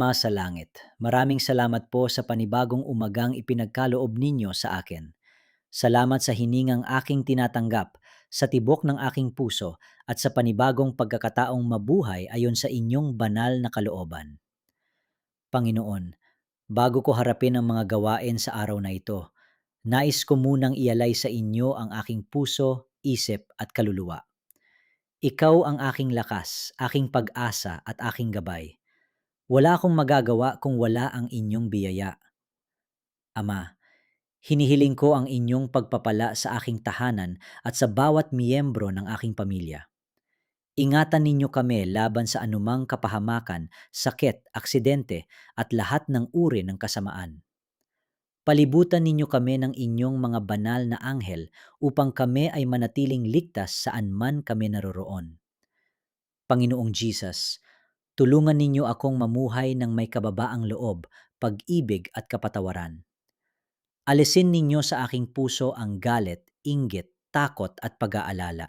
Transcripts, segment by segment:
Ama sa langit, maraming salamat po sa panibagong umagang ipinagkaloob ninyo sa akin. Salamat sa hiningang aking tinatanggap, sa tibok ng aking puso, at sa panibagong pagkakataong mabuhay ayon sa inyong banal na kalooban. Panginoon, bago ko harapin ang mga gawain sa araw na ito, nais ko munang ialay sa inyo ang aking puso, isip at kaluluwa. Ikaw ang aking lakas, aking pag-asa at aking gabay. Wala akong magagawa kung wala ang inyong biyaya. Ama, hinihiling ko ang inyong pagpapala sa aking tahanan at sa bawat miyembro ng aking pamilya. Ingatan ninyo kami laban sa anumang kapahamakan, sakit, aksidente at lahat ng uri ng kasamaan. Palibutan ninyo kami ng inyong mga banal na anghel upang kami ay manatiling ligtas saan man kami naroroon. Panginoong Jesus, tulungan ninyo akong mamuhay ng may kababaang loob, pag-ibig at kapatawaran. Alisin ninyo sa aking puso ang galit, inggit, takot at pag-aalala.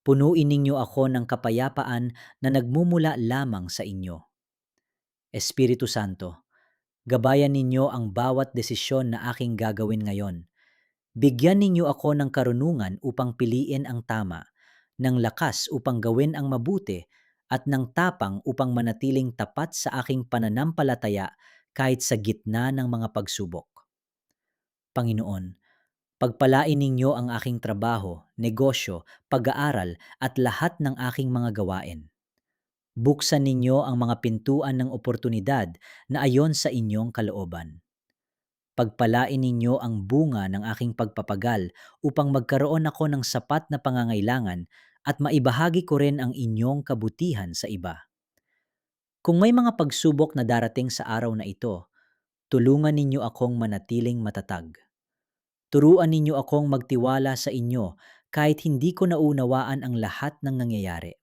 Punuin ninyo ako ng kapayapaan na nagmumula lamang sa inyo. Espiritu Santo, gabayan ninyo ang bawat desisyon na aking gagawin ngayon. Bigyan ninyo ako ng karunungan upang piliin ang tama, ng lakas upang gawin ang mabuti, at ng tapang upang manatiling tapat sa aking pananampalataya kahit sa gitna ng mga pagsubok. Panginoon, pagpalain ninyo ang aking trabaho, negosyo, pag-aaral at lahat ng aking mga gawain. Buksan ninyo ang mga pintuan ng oportunidad na ayon sa inyong kalooban. Pagpalain ninyo ang bunga ng aking pagpapagal upang magkaroon ako ng sapat na pangangailangan at maibahagi ko rin ang inyong kabutihan sa iba. Kung may mga pagsubok na darating sa araw na ito, tulungan ninyo akong manatiling matatag. Turuan ninyo akong magtiwala sa inyo kahit hindi ko naunawaan ang lahat ng nangyayari.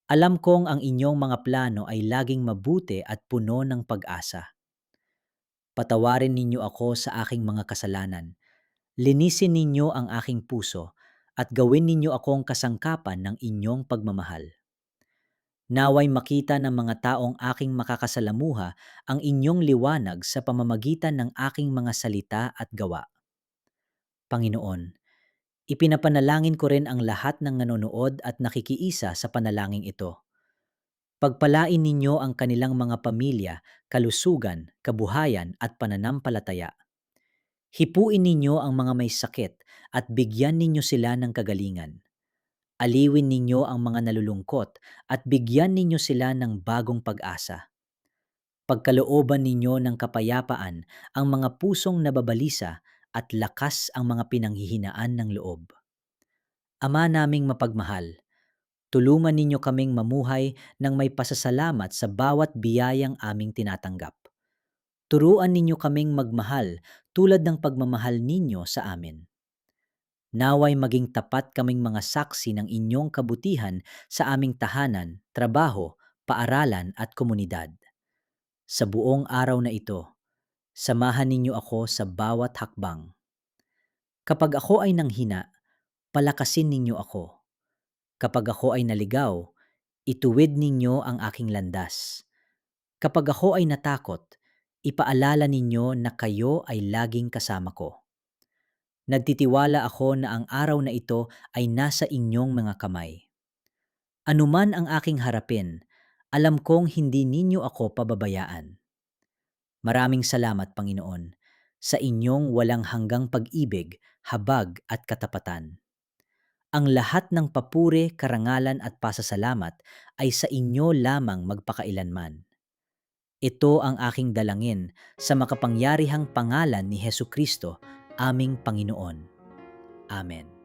Alam kong ang inyong mga plano ay laging mabuti at puno ng pag-asa. Patawarin ninyo ako sa aking mga kasalanan. Linisin ninyo ang aking puso at gawin ninyo akong kasangkapan ng inyong pagmamahal. Naway makita ng mga taong aking makakasalamuha ang inyong liwanag sa pamamagitan ng aking mga salita at gawa. Panginoon, ipinapanalangin ko rin ang lahat ng nanonood at nakikiisa sa panalangin ito. Pagpalain ninyo ang kanilang mga pamilya, kalusugan, kabuhayan at pananampalataya. Hipuin ninyo ang mga may sakit at bigyan ninyo sila ng kagalingan. Aliwin ninyo ang mga nalulungkot at bigyan ninyo sila ng bagong pag-asa. Pagkalooban ninyo ng kapayapaan ang mga pusong nababalisa at lakas ang mga pinanghihinaan ng loob. Ama naming mapagmahal, tulungan ninyo kaming mamuhay ng may pasasalamat sa bawat biyayang aming tinatanggap. Turuan ninyo kaming magmahal tulad ng pagmamahal ninyo sa amin. Naway maging tapat kaming mga saksi ng inyong kabutihan sa aming tahanan, trabaho, paaralan at komunidad. Sa buong araw na ito, samahan ninyo ako sa bawat hakbang. Kapag ako ay nanghina, palakasin ninyo ako. Kapag ako ay naligaw, ituwid ninyo ang aking landas. Kapag ako ay natakot, ipaalala ninyo na kayo ay laging kasama ko. Nagtitiwala ako na ang araw na ito ay nasa inyong mga kamay. Anuman ang aking harapin, alam kong hindi ninyo ako pababayaan. Maraming salamat, Panginoon, sa inyong walang hanggang pag-ibig, habag at katapatan. Ang lahat ng papuri, karangalan at pasasalamat ay sa inyo lamang magpakailanman. Ito ang aking dalangin sa makapangyarihang pangalan ni Hesu Kristo, aming Panginoon. Amen.